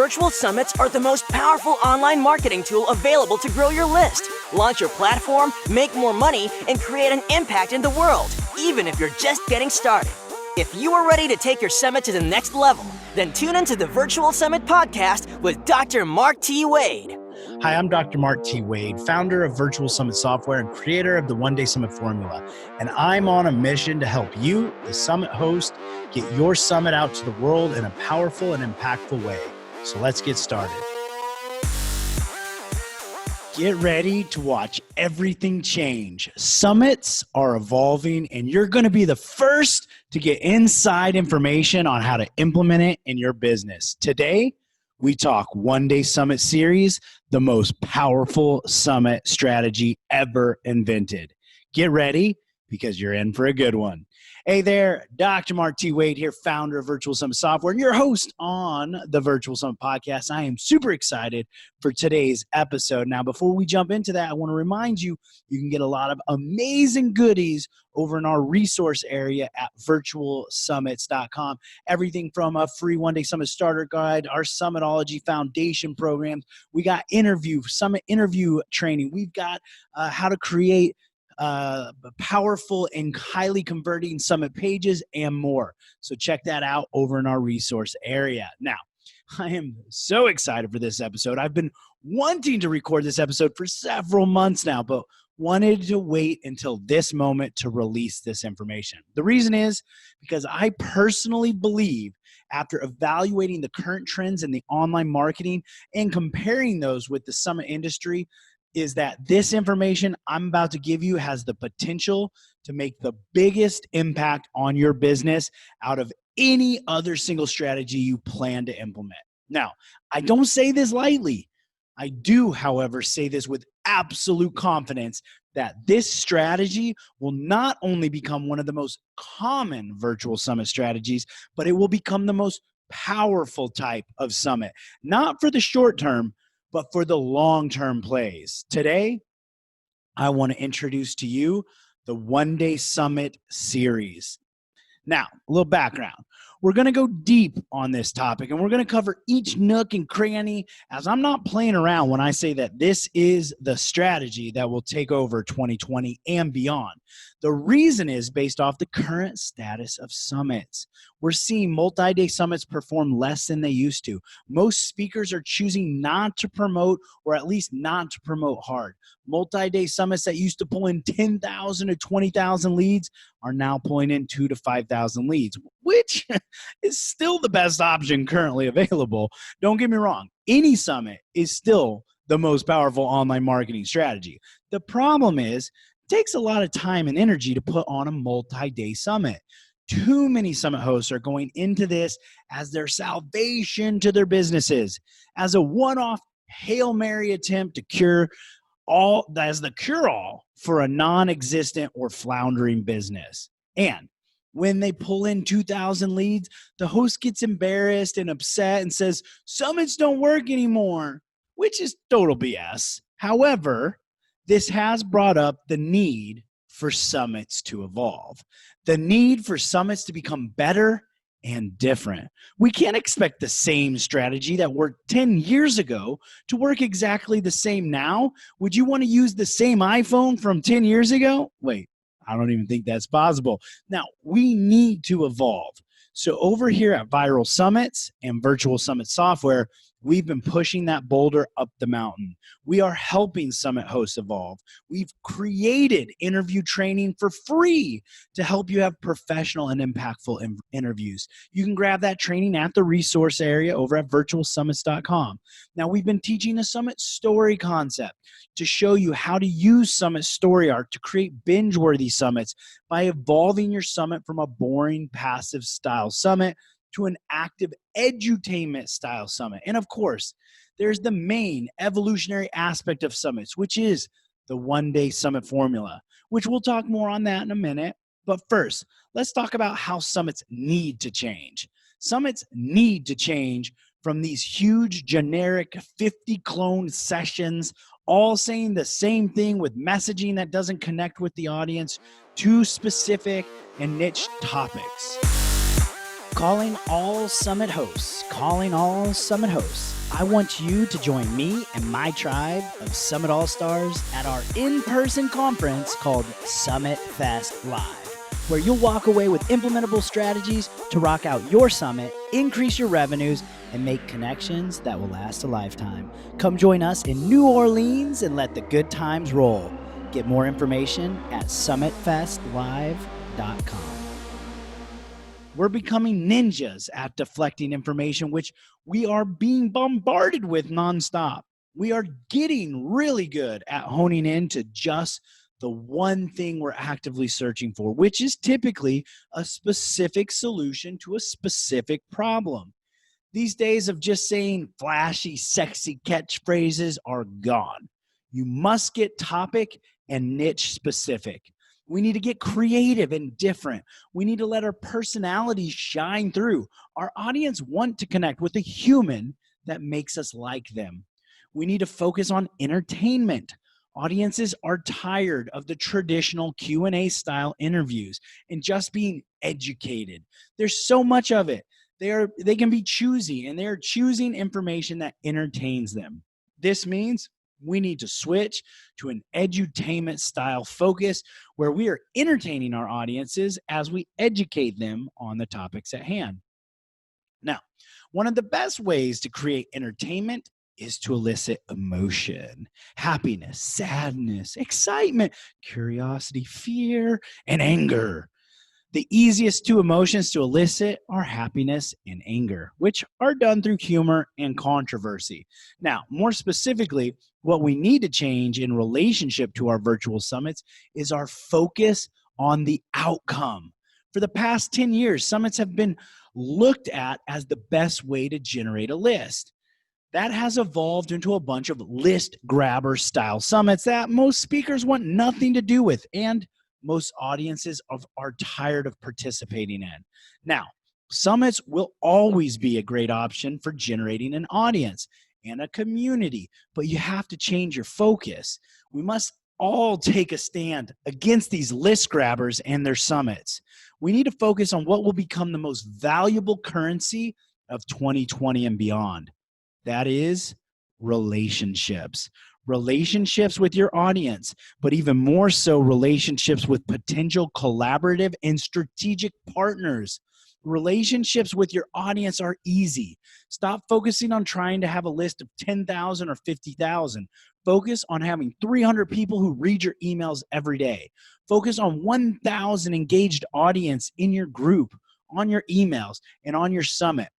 Virtual summits are the most powerful online marketing tool available to grow your list, launch your platform, make more money, and create an impact in the world, even if you're just getting started. If you are ready to take your summit to the next level, then tune into the Virtual Summit Podcast with Dr. Mark T. Wade. Hi, I'm Dr. Mark T. Wade, founder of Virtual Summit Software and creator of the One Day Summit Formula. And I'm on a mission to help you, the summit host, get your summit out to the world in a powerful and impactful way. So let's get started. Get ready to watch everything change. Summits are evolving, and you're going to be the first to get inside information on how to implement it in your business. Today, we talk One Day Summit Series, the most powerful summit strategy ever invented. Get ready because you're in for a good one. Hey there, Dr. Mark T. Wade here, founder of Virtual Summit Software and your host on the Virtual Summit Podcast. I am super excited for today's episode. Now, before we jump into that, I want to remind you, you can get a lot of amazing goodies over in our resource area at virtualsummits.com. Everything from a free One Day Summit Starter Guide, our Summitology Foundation programs. We got summit interview training. We've got how to create powerful and highly converting summit pages and more. So check that out over in our resource area. Now, I am so excited for this episode. I've been wanting to record this episode for several months now, but wanted to wait until this moment to release this information. The reason is because I personally believe, after evaluating the current trends in the online marketing and comparing those with the summit industry, is that this information I'm about to give you has the potential to make the biggest impact on your business out of any other single strategy you plan to implement. Now, I don't say this lightly. I do, however, say this with absolute confidence that this strategy will not only become one of the most common virtual summit strategies, but it will become the most powerful type of summit, not for the short term, but for the long-term plays. Today, I want to introduce to you the One Day Summit Series. Now, a little background. We're going to go deep on this topic, and we're going to cover each nook and cranny, as I'm not playing around when I say that this is the strategy that will take over 2020 and beyond. The reason is based off the current status of summits. We're seeing multi-day summits perform less than they used to. Most speakers are choosing not to promote, or at least not to promote hard. Multi-day summits that used to pull in 10,000 to 20,000 leads are now pulling in 2,000 to 5,000 leads, which is still the best option currently available. Don't get me wrong. Any summit is still the most powerful online marketing strategy. The problem is, it takes a lot of time and energy to put on a multi-day summit. Too many summit hosts are going into this as their salvation to their businesses, as a one-off Hail Mary attempt to as the cure-all for a non-existent or floundering business. And when they pull in 2,000 leads, the host gets embarrassed and upset and says, summits don't work anymore, which is total BS. However, this has brought up the need for summits to evolve, the need for summits to become better and different. We can't expect the same strategy that worked 10 years ago to work exactly the same now. Would you want to use the same iPhone from 10 years ago? Wait, I don't even think that's possible. Now, we need to evolve. So over here at Viral Summits and Virtual Summit Software, we've been pushing that boulder up the mountain. We are helping summit hosts evolve. We've created interview training for free to help you have professional and impactful interviews. You can grab that training at the resource area over at virtualsummits.com. Now, we've been teaching a summit story concept to show you how to use summit story arc to create binge-worthy summits by evolving your summit from a boring, passive style summit to an active edutainment style summit. And of course, there's the main evolutionary aspect of summits, which is the One Day Summit Formula, which we'll talk more on that in a minute. But first, let's talk about how summits need to change. Summits need to change from these huge generic 50 clone sessions, all saying the same thing with messaging that doesn't connect with the audience, to specific and niche topics. Calling all Summit hosts. I want you to join me and my tribe of Summit All-Stars at our in-person conference called Summit Fest Live, where you'll walk away with implementable strategies to rock out your summit, increase your revenues, and make connections that will last a lifetime. Come join us in New Orleans and let the good times roll. Get more information at summitfestlive.com. We're becoming ninjas at deflecting information, which we are being bombarded with nonstop. We are getting really good at honing in to just the one thing we're actively searching for, which is typically a specific solution to a specific problem. These days of just saying flashy, sexy catchphrases are gone. You must get topic and niche specific. We need to get creative and different. We need to let our personalities shine through. Our audience want to connect with a human that makes us like them. We need to focus on entertainment. Audiences are tired of the traditional Q&A style interviews and just being educated. There's so much of it. They can be choosy, and they're choosing information that entertains them. This means we need to switch to an edutainment style focus where we are entertaining our audiences as we educate them on the topics at hand. Now, one of the best ways to create entertainment is to elicit emotion, happiness, sadness, excitement, curiosity, fear, and anger. The easiest two emotions to elicit are happiness and anger, which are done through humor and controversy. Now, more specifically, what we need to change in relationship to our virtual summits is our focus on the outcome. For the past 10 years, summits have been looked at as the best way to generate a list. That has evolved into a bunch of list grabber style summits that most speakers want nothing to do with, and most audiences are tired of participating in. Now, summits will always be a great option for generating an audience and a community, but you have to change your focus. We must all take a stand against these list grabbers and their summits. We need to focus on what will become the most valuable currency of 2020 and beyond. That is relationships. Relationships with your audience, but even more so, relationships with potential collaborative and strategic partners. Relationships with your audience are easy. Stop focusing on trying to have a list of 10,000 or 50,000. Focus on having 300 people who read your emails every day. Focus on 1,000 engaged audience in your group, on your emails, and on your summit.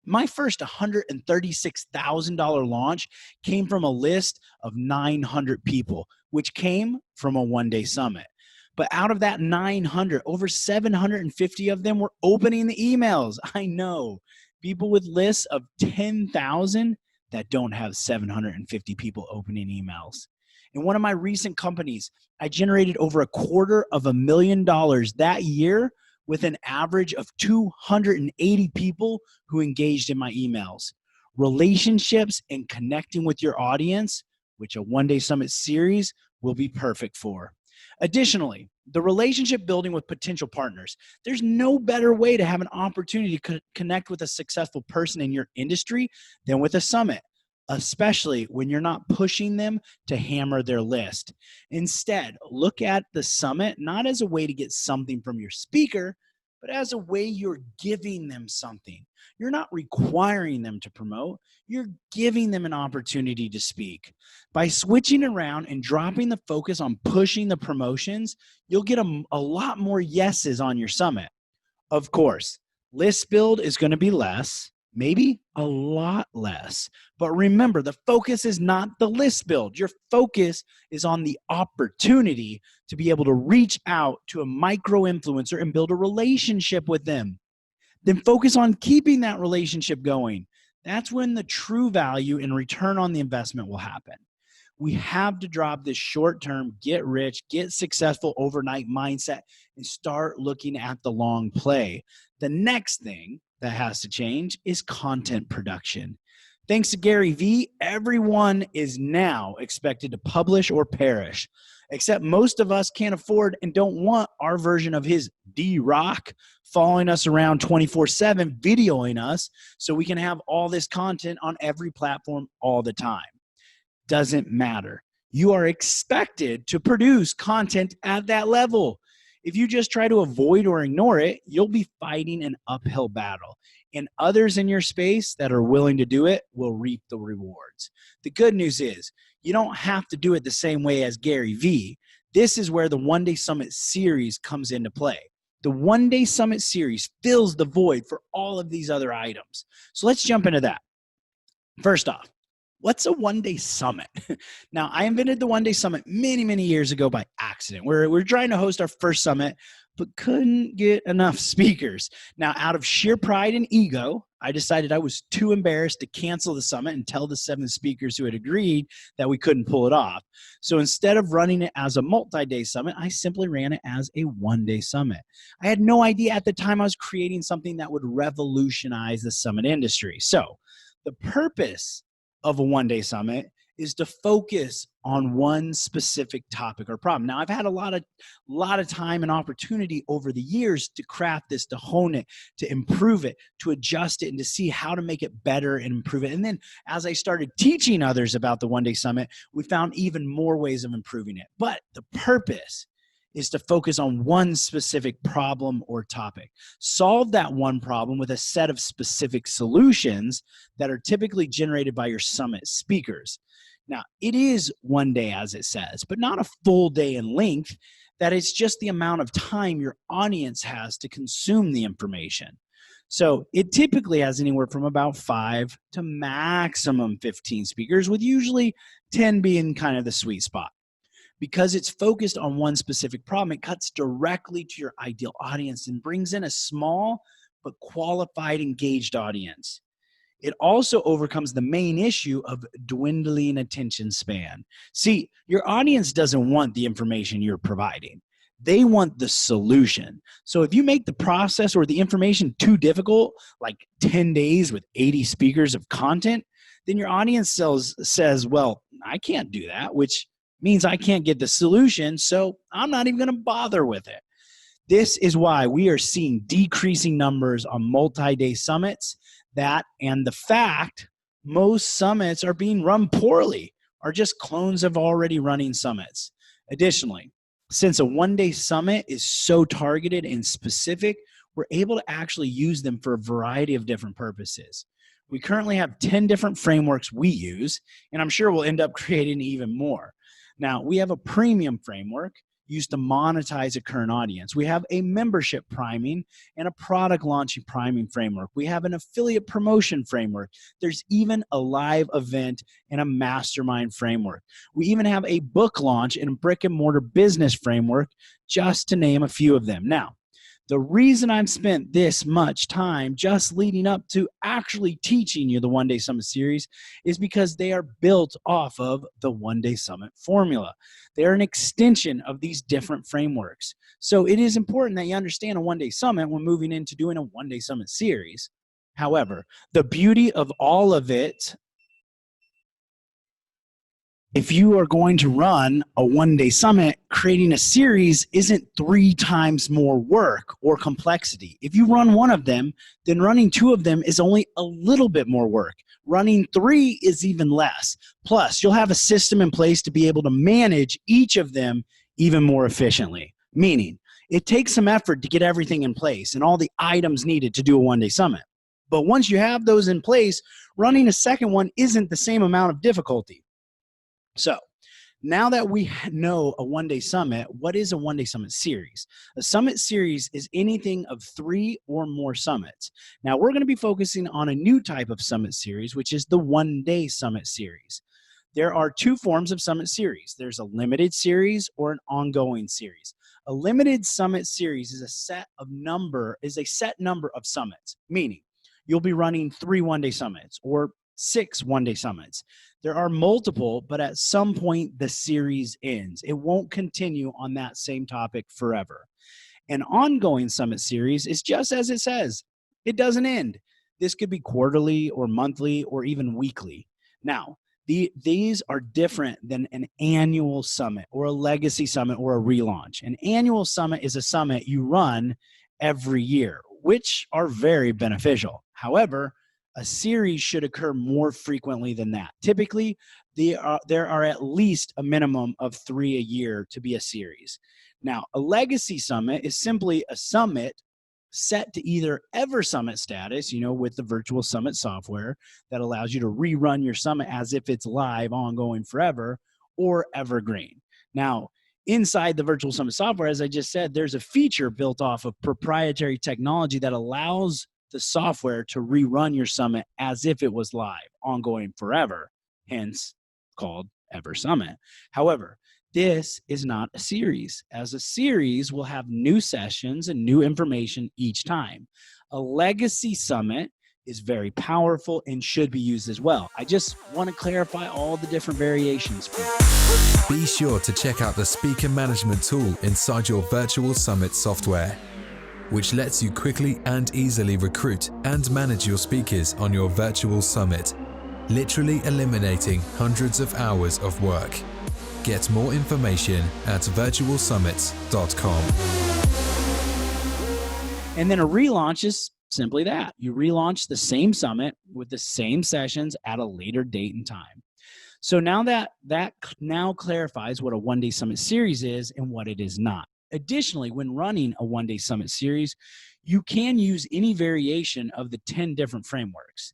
My first $136,000 launch came from a list of 900 people, which came from a one-day summit. But out of that 900, over 750 of them were opening the emails. I know people with lists of 10,000 that don't have 750 people opening emails. In one of my recent companies, I generated over $250,000 that year with an average of 280 people who engaged in my emails. Relationships and connecting with your audience, which a one-day summit series will be perfect for. Additionally, the relationship building with potential partners. There's no better way to have an opportunity to connect with a successful person in your industry than with a summit, especially when you're not pushing them to hammer their list. Instead, look at the summit not as a way to get something from your speaker, but as a way you're giving them something. You're not requiring them to promote. You're giving them an opportunity to speak. By switching around and dropping the focus on pushing the promotions, you'll get a lot more yeses on your summit. Of course, list build is going to be less, maybe a lot less. But remember, the focus is not the list build. Your focus is on the opportunity to be able to reach out to a micro influencer and build a relationship with them. Then focus on keeping that relationship going. That's when the true value and return on the investment will happen. We have to drop this short-term, get rich, get successful overnight mindset and start looking at the long play. The next thing that has to change is content production. Thanks to Gary Vee, everyone is now expected to publish or perish. Except most of us can't afford and don't want our version of his D-Rock following us around 24/7, videoing us so we can have all this content on every platform all the time. Doesn't matter. You are expected to produce content at that level. If you just try to avoid or ignore it, you'll be fighting an uphill battle. And others in your space that are willing to do it will reap the rewards. The good news is you don't have to do it the same way as Gary Vee. This is where the One Day Summit series comes into play. The One Day Summit series fills the void for all of these other items. So let's jump into that. First off, what's a one-day summit? Now, I invented the one-day summit many, many years ago by accident. We're trying to host our first summit, but couldn't get enough speakers. Now, out of sheer pride and ego, I decided I was too embarrassed to cancel the summit and tell the 7 speakers who had agreed that we couldn't pull it off. So instead of running it as a multi-day summit, I simply ran it as a one-day summit. I had no idea at the time I was creating something that would revolutionize the summit industry. So the purpose of a one-day summit is to focus on one specific topic or problem. Now, I've had a lot of time and opportunity over the years to craft this, to hone it, to improve it, to adjust it, and to see how to make it better and improve it. And then as I started teaching others about the one-day summit, we found even more ways of improving it. But the purpose is to focus on one specific problem or topic. Solve that one problem with a set of specific solutions that are typically generated by your summit speakers. Now, it is one day, as it says, but not a full day in length. That is just the amount of time your audience has to consume the information. So it typically has anywhere from about 5 to maximum 15 speakers, with usually 10 being kind of the sweet spot. Because it's focused on one specific problem, it cuts directly to your ideal audience and brings in a small but qualified, engaged audience. It also overcomes the main issue of dwindling attention span. See, your audience doesn't want the information you're providing. They want the solution. So if you make the process or the information too difficult, like 10 days with 80 speakers of content, then your audience says, well, I can't do that, which means I can't get the solution, so I'm not even going to bother with it. This is why we are seeing decreasing numbers on multi-day summits. That and the fact most summits are being run poorly are just clones of already running summits. Additionally, since a one-day summit is so targeted and specific, we're able to actually use them for a variety of different purposes. We currently have 10 different frameworks we use, and I'm sure we'll end up creating even more. Now, we have a premium framework used to monetize a current audience. We have a membership priming and a product launching priming framework. We have an affiliate promotion framework. There's even a live event and a mastermind framework. We even have a book launch and a brick and mortar business framework, just to name a few of them. Now, the reason I've spent this much time just leading up to actually teaching you the One Day Summit series is because they are built off of the One Day Summit formula. They're an extension of these different frameworks. So it is important that you understand a One Day Summit when moving into doing a One Day Summit series. However, the beauty of all of it, if you are going to run a one-day summit, creating a series isn't 3 times more work or complexity. If you run one of them, then running 2 of them is only a little bit more work. Running 3 is even less. Plus, you'll have a system in place to be able to manage each of them even more efficiently. Meaning, it takes some effort to get everything in place and all the items needed to do a one-day summit. But once you have those in place, running a second one isn't the same amount of difficulty. So now that we know a one-day summit, what is a one-day summit series? A summit series is anything of 3 or more summits. Now we're going to be focusing on a new type of summit series, which is the one-day summit series. There are 2 forms of summit series. There's a limited series or an ongoing series. A limited summit series is a set number of summits, meaning you'll be running 3 one-day summits or 6 one-day summits. There are multiple, but at some point the series ends. It won't continue on that same topic forever. An ongoing summit series is just as it says. It doesn't end. This could be quarterly or monthly or even weekly. Now, these are different than an annual summit or a legacy summit or a relaunch. An annual summit is a summit you run every year, which are very beneficial. However, a series should occur more frequently than that. Typically, there are at least a minimum of 3 a year to be a series. Now, a legacy summit is simply a summit set to either Ever Summit status, with the virtual summit software that allows you to rerun your summit as if it's live, ongoing forever, or evergreen. Now, inside the virtual summit software, as I just said, there's a feature built off of proprietary technology that allows the software to rerun your summit as if it was live, ongoing forever, hence called Ever Summit. However, this is not a series, as a series will have new sessions and new information each time. A legacy summit is very powerful and should be used as well. I just want to clarify all the different variations for you. Be sure to check out the speaker management tool inside your virtual summit software, which lets you quickly and easily recruit and manage your speakers on your virtual summit, literally eliminating hundreds of hours of work. Get more information at virtualsummits.com. And then a relaunch is simply that. You relaunch the same summit with the same sessions at a later date and time. So now that now clarifies what a one-day summit series is and what it is not. Additionally, when running a one-day summit series, you can use any variation of the 10 different frameworks.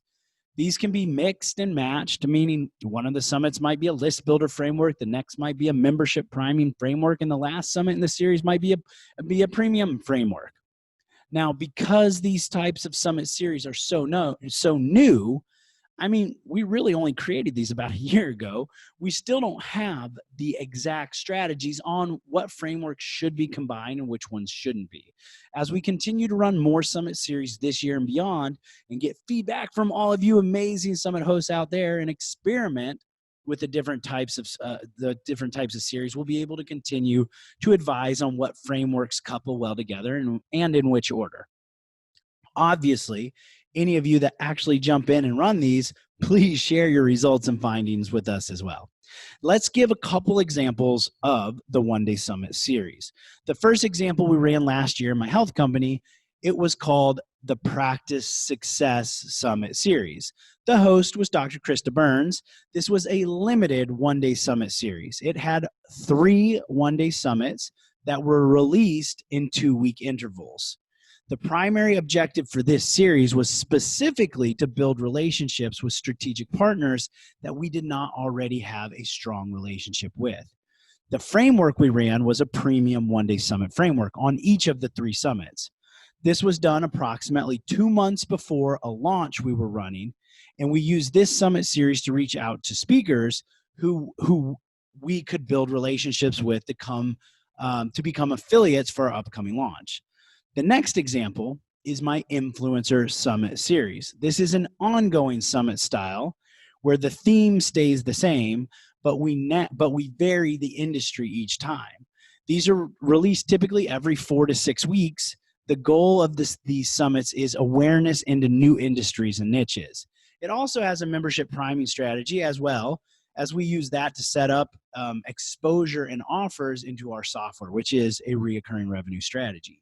These can be mixed and matched, meaning one of the summits might be a list builder framework, the next might be a membership priming framework, and the last summit in the series might be a premium framework. Now, because these types of summit series are so new, we really only created these about a year ago. We still don't have the exact strategies on what frameworks should be combined and which ones shouldn't be. As we continue to run more summit series this year and beyond and get feedback from all of you amazing summit hosts out there and experiment with the different types of series, we'll be able to continue to advise on what frameworks couple well together and in which order. Obviously, any of you that actually jump in and run these, please share your results and findings with us as well. Let's give a couple examples of the one-day summit series. The first example we ran last year in my health company, it was called the Practice Success Summit series. The host was Dr. Krista Burns. This was a limited one-day summit series. It had 3 one-day summits that were released in 2-week intervals. The primary objective for this series was specifically to build relationships with strategic partners that we did not already have a strong relationship with. The framework we ran was a premium one-day summit framework on each of the 3 summits. This was done approximately 2 months before a launch we were running, and we used this summit series to reach out to speakers who we could build relationships with to become affiliates for our upcoming launch. The next example is my Influencer Summit series. This is an ongoing summit style where the theme stays the same, but we vary the industry each time. These are released typically every 4 to 6 weeks. The goal of these summits is awareness into new industries and niches. It also has a membership priming strategy as well, as we use that to set up exposure and offers into our software, which is a recurring revenue strategy.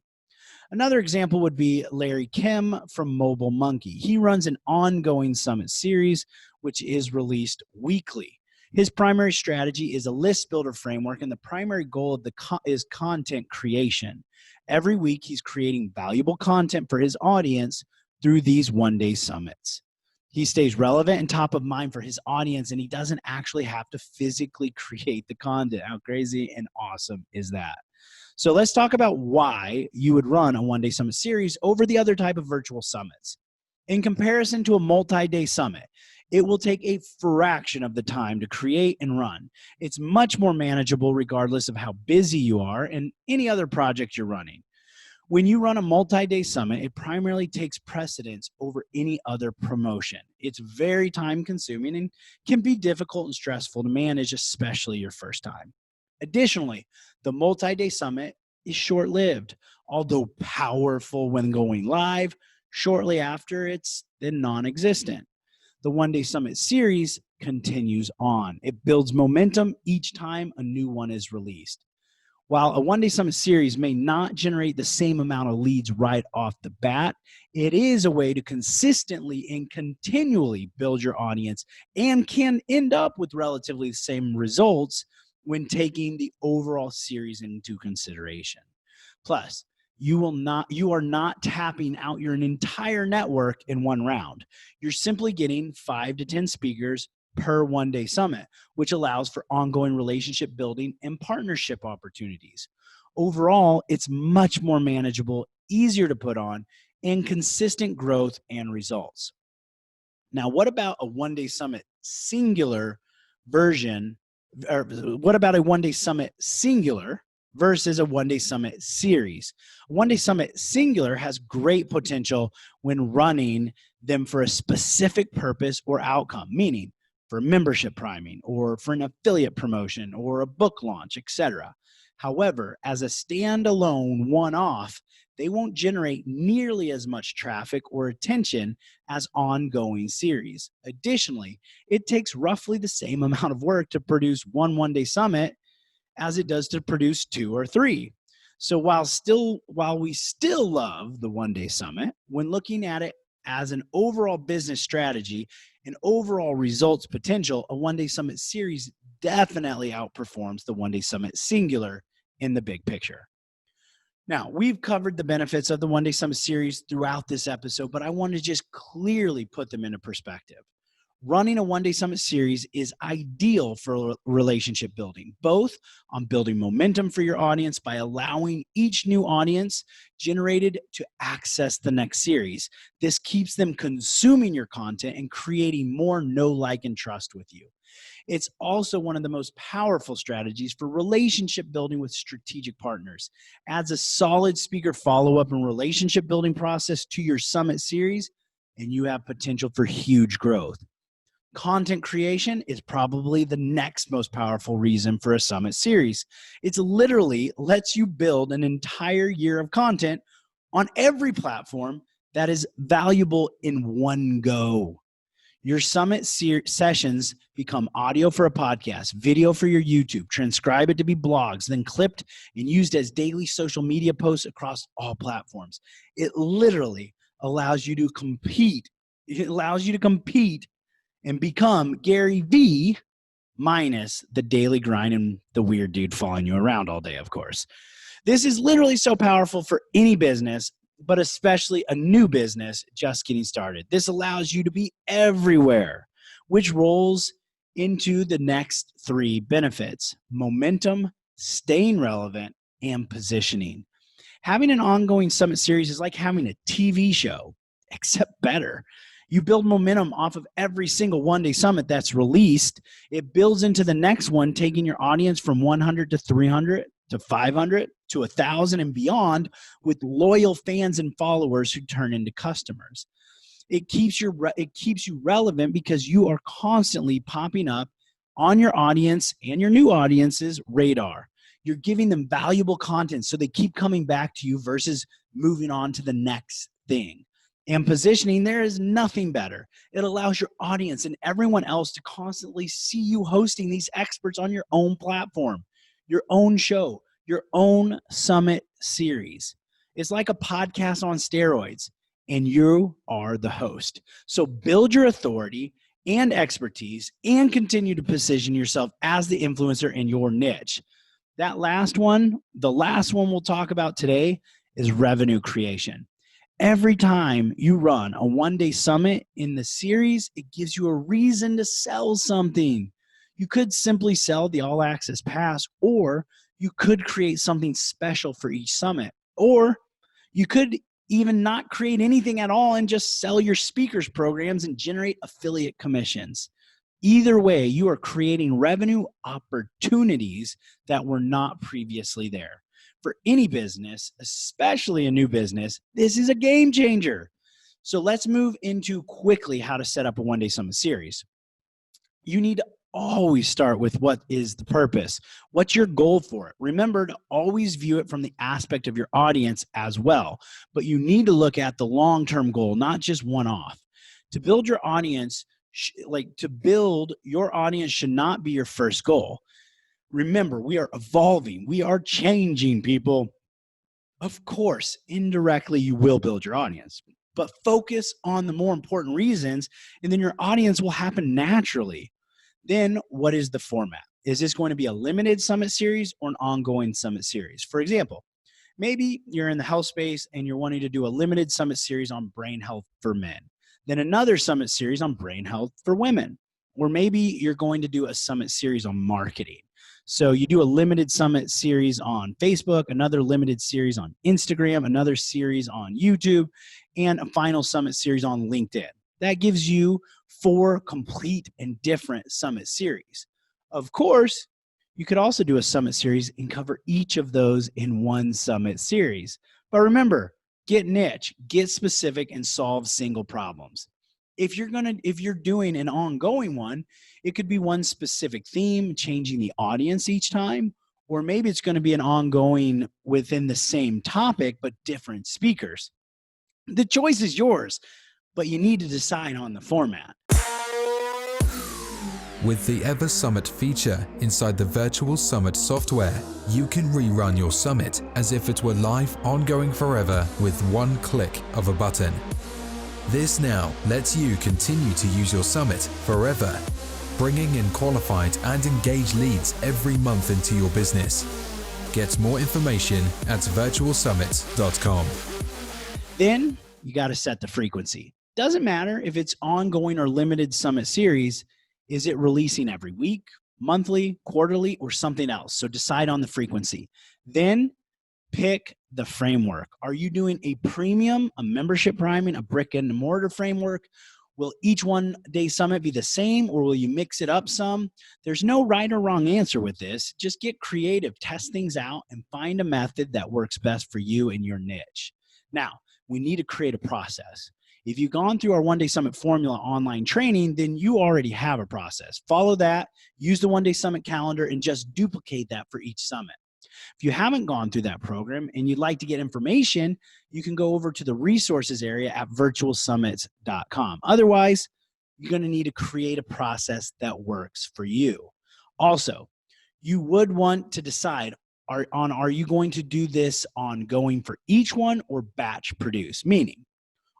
Another example would be Larry Kim from Mobile Monkey. He runs an ongoing summit series, which is released weekly. His primary strategy is a list builder framework, and the primary goal of is content creation. Every week, he's creating valuable content for his audience through these one-day summits. He stays relevant and top of mind for his audience, and he doesn't actually have to physically create the content. How crazy and awesome is that? So let's talk about why you would run a one-day summit series over the other type of virtual summits. In comparison to a multi-day summit, it will take a fraction of the time to create and run. It's much more manageable regardless of how busy you are and any other project you're running. When you run a multi-day summit, it primarily takes precedence over any other promotion. It's very time-consuming and can be difficult and stressful to manage, especially your first time. Additionally, the multi-day summit is short-lived. Although powerful when going live, Shortly after, it's then non-existent. The One Day Summit series continues on. It builds momentum each time a new one is released. While a One Day Summit series may not generate the same amount of leads right off the bat, it is a way to consistently and continually build your audience and can end up with relatively the same results when taking the overall series into consideration. Plus, you are not tapping out your entire network in one round. You're simply getting 5 to 10 speakers per One Day Summit, which allows for ongoing relationship building and partnership opportunities. Overall, it's much more manageable, easier to put on, and consistent growth and results. Now, what about a One Day Summit singular version, or what about a One Day Summit singular versus a One Day Summit series? One Day Summit singular has great potential when running them for a specific purpose or outcome, meaning for membership priming or for an affiliate promotion or a book launch, etc. However, as a standalone one-off, they won't generate nearly as much traffic or attention as ongoing series. Additionally, it takes roughly the same amount of work to produce one Day Summit as it does to produce 2 or 3. So while we still love the One Day Summit, when looking at it as an overall business strategy and overall results potential, a One Day Summit series definitely outperforms the One Day Summit singular in the big picture. Now, we've covered the benefits of the One Day Summit series throughout this episode, but I want to just clearly put them into perspective. Running a One Day Summit series is ideal for relationship building, both on building momentum for your audience by allowing each new audience generated to access the next series. This keeps them consuming your content and creating more know, like, and trust with you. It's also one of the most powerful strategies for relationship building with strategic partners. Adds a solid speaker follow-up and relationship building process to your Summit series, and you have potential for huge growth. Content creation is probably the next most powerful reason for a Summit series. It's literally lets you build an entire year of content on every platform that is valuable in one go. Your Summit sessions become audio for a podcast, video for your YouTube, transcribe it to be blogs, then clipped and used as daily social media posts across all platforms. It literally allows you to compete. It allows you to compete and become Gary V minus the daily grind and the weird dude following you around all day, of course. This is literally so powerful for any business, but especially a new business just getting started. This allows you to be everywhere, which rolls into the next 3 benefits: momentum, staying relevant, and positioning. Having an ongoing Summit series is like having a TV show, except better. You build momentum off of every single One Day Summit that's released. It builds into the next one, taking your audience from 100 to 300 to 500 to 1,000 and beyond with loyal fans and followers who turn into customers. It keeps you relevant because you are constantly popping up on your audience and your new audience's radar. You're giving them valuable content so they keep coming back to you versus moving on to the next thing. And positioning, there is nothing better. It allows your audience and everyone else to constantly see you hosting these experts on your own platform, your own show, your own Summit series. It's like a podcast on steroids, and you are the host. So build your authority and expertise and continue to position yourself as the influencer in your niche. The last one we'll talk about today is revenue creation. Every time you run a One Day Summit in the series, it gives you a reason to sell something. You could simply sell the All Access Pass, or you could create something special for each summit, or you could even not create anything at all and just sell your speakers programs and generate affiliate commissions. Either way, you are creating revenue opportunities that were not previously there. For any business, especially a new business, this is a game changer. So let's move into quickly how to set up a One Day Summit series. You need always start with what is the purpose. What's your goal for it? Remember to always view it from the aspect of your audience as well. But you need to look at the long-term goal, not just one-off. To build your audience, to build your audience should not be your first goal. Remember, we are evolving. We are changing, people. Of course, indirectly, you will build your audience, but focus on the more important reasons, and then your audience will happen naturally. Then, what is the format? Is this going to be a limited summit series or an ongoing summit series? For example, maybe you're in the health space and you're wanting to do a limited summit series on brain health for men, then another summit series on brain health for women. Or maybe you're going to do a summit series on marketing. So you do a limited summit series on Facebook, another limited series on Instagram, another series on YouTube, and a final summit series on LinkedIn. That gives you 4 complete and different summit series. Of course, you could also do a summit series and cover each of those in one summit series. But remember, get niche, get specific, and solve single problems. If you're doing an ongoing one, it could be one specific theme, changing the audience each time, or maybe it's going to be an ongoing within the same topic, but different speakers. The choice is yours, but you need to decide on the format. With the Ever Summit feature inside the Virtual Summit software, you can rerun your summit as if it were live, ongoing forever with one click of a button. This now lets you continue to use your summit forever, bringing in qualified and engaged leads every month into your business. Get more information at virtualsummit.com. Then you got to set the frequency. Doesn't matter if it's ongoing or limited summit series. Is it releasing every week, monthly, quarterly, or something else? So decide on the frequency. Then pick the framework. Are you doing a premium, a membership priming, a brick and mortar framework? Will each one-day summit be the same, or will you mix it up some? There's no right or wrong answer with this. Just get creative, test things out, and find a method that works best for you and your niche. Now, we need to create a process. If you've gone through our one-day summit formula online training, then you already have a process. Follow that, use the one-day summit calendar, and just duplicate that for each summit. If you haven't gone through that program and you'd like to get information, you can go over to the resources area at virtualsummits.com. Otherwise, you're going to need to create a process that works for you. Also, you would want to decide are you going to do this ongoing for each one or batch produce? Meaning,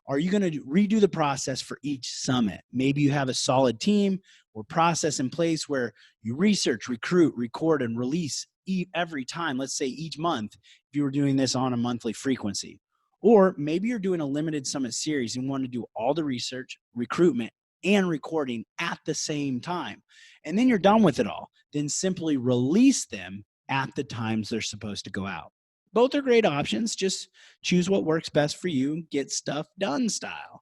are you going to redo the process for each summit? Maybe you have a solid team or process in place where you research, recruit, record, and release every time, let's say each month, if you were doing this on a monthly frequency. Or maybe you're doing a limited summit series and want to do all the research, recruitment, and recording at the same time. And then you're done with it all. Then simply release them at the times they're supposed to go out. Both are great options. Just choose what works best for you. Get stuff done style.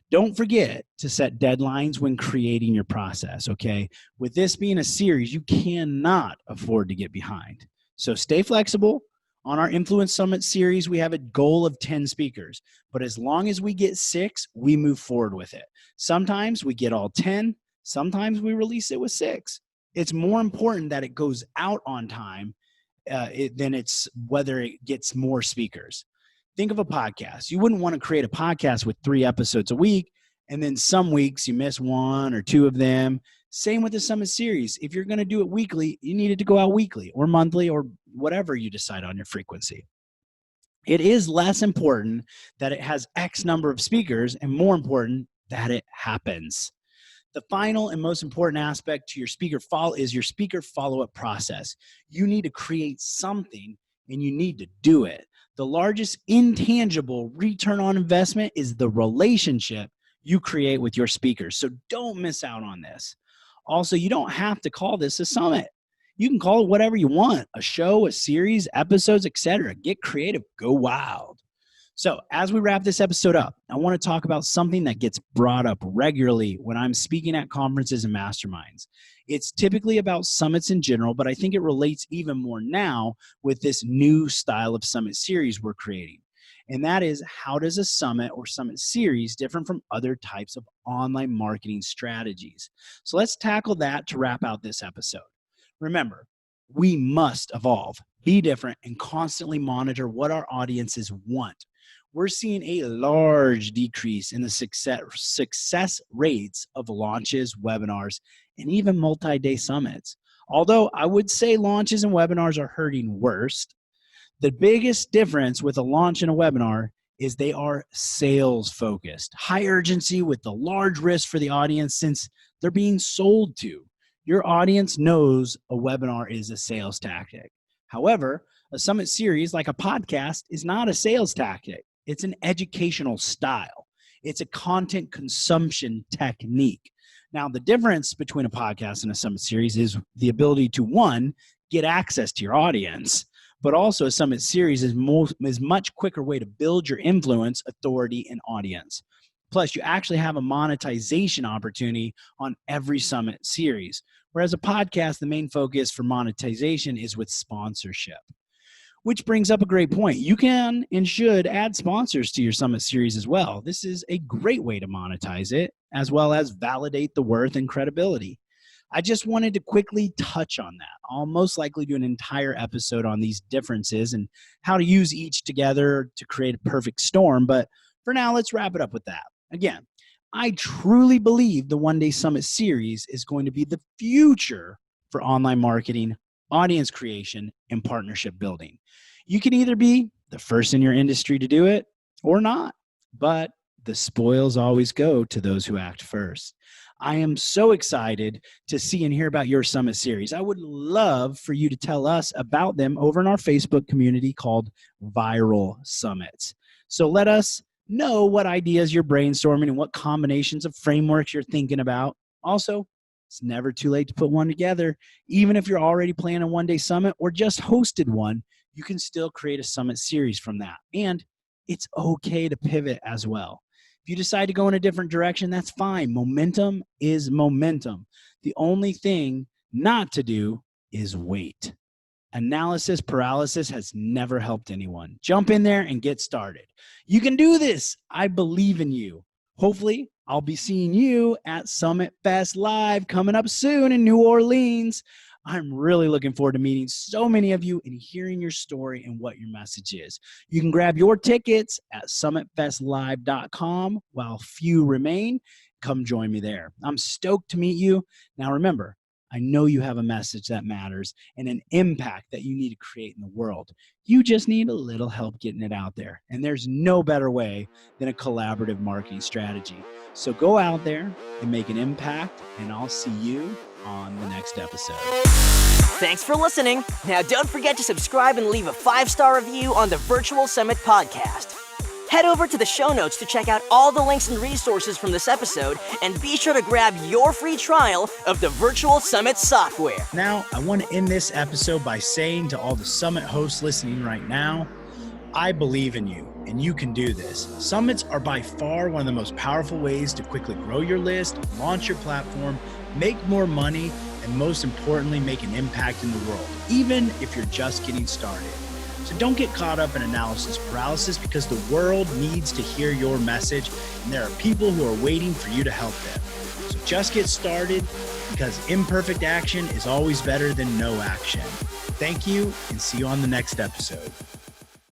Don't forget to set deadlines when creating your process, okay? With this being a series, you cannot afford to get behind. So stay flexible. On our Influence Summit series, we have a goal of 10 speakers. But as long as we get 6, we move forward with it. Sometimes we get all 10. Sometimes we release it with 6. It's more important that it goes out on time than it's whether it gets more speakers. Think of a podcast. You wouldn't want to create a podcast with 3 episodes a week, and then some weeks you miss 1 or 2 of them. Same with the Summit series. If you're going to do it weekly, you need it to go out weekly or monthly or whatever you decide on your frequency. It is less important that it has X number of speakers and more important that it happens. The final and most important aspect to your speaker follow-up process. You need to create something and you need to do it. The largest intangible return on investment is the relationship you create with your speakers. So don't miss out on this. Also, you don't have to call this a summit. You can call it whatever you want, a show, a series, episodes, etc. Get creative, go wild. So as we wrap this episode up, I want to talk about something that gets brought up regularly when I'm speaking at conferences and masterminds. It's typically about summits in general, but I think it relates even more now with this new style of summit series we're creating. And that is, how does a summit or summit series differ from other types of online marketing strategies? So let's tackle that to wrap out this episode. Remember, we must evolve, be different, and constantly monitor what our audiences want. We're seeing a large decrease in the success rates of launches, webinars, and even multi-day summits. Although I would say launches and webinars are hurting worst, the biggest difference with a launch and a webinar is they are sales focused, high urgency with the large risk for the audience since they're being sold to. Your audience knows a webinar is a sales tactic. However, a summit series like a podcast is not a sales tactic. It's an educational style. It's a content consumption technique. Now, the difference between a podcast and a summit series is the ability to, one, get access to your audience, but also a summit series is much quicker way to build your influence, authority, and audience. Plus, you actually have a monetization opportunity on every summit series. Whereas a podcast, the main focus for monetization is with sponsorship. Which brings up a great point. You can and should add sponsors to your summit series as well. This is a great way to monetize it, as well as validate the worth and credibility. I just wanted to quickly touch on that. I'll most likely do an entire episode on these differences and how to use each together to create a perfect storm. But for now, let's wrap it up with that. Again, I truly believe the One Day Summit series is going to be the future for online marketing, audience creation, and partnership building. You can either be the first in your industry to do it or not, but the spoils always go to those who act first. I am so excited to see and hear about your summit series. I would love for you to tell us about them over in our Facebook community called Viral Summits. So let us know what ideas you're brainstorming and what combinations of frameworks you're thinking about. Also, it's never too late to put one together. Even if you're already planning a one-day summit or just hosted one, you can still create a summit series from that. And it's okay to pivot as well. If you decide to go in a different direction, that's fine. Momentum is momentum. The only thing not to do is wait. Analysis paralysis has never helped anyone. Jump in there and get started. You can do this. I believe in you. Hopefully, I'll be seeing you at Summit Fest Live coming up soon in New Orleans. I'm really looking forward to meeting so many of you and hearing your story and what your message is. You can grab your tickets at summitfestlive.com while few remain. Come join me there. I'm stoked to meet you. Now remember, I know you have a message that matters and an impact that you need to create in the world. You just need a little help getting it out there. And there's no better way than a collaborative marketing strategy. So go out there and make an impact, and I'll see you on the next episode. Thanks for listening. Now don't forget to subscribe and leave a 5-star review on the Virtual Summit podcast. Head over to the show notes to check out all the links and resources from this episode, and be sure to grab your free trial of the Virtual Summit software. Now, I want to end this episode by saying to all the Summit hosts listening right now, I believe in you, and you can do this. Summits are by far one of the most powerful ways to quickly grow your list, launch your platform, make more money, and most importantly, make an impact in the world, even if you're just getting started. So don't get caught up in analysis paralysis, because the world needs to hear your message, and there are people who are waiting for you to help them. So just get started, because imperfect action is always better than no action. Thank you, and see you on the next episode.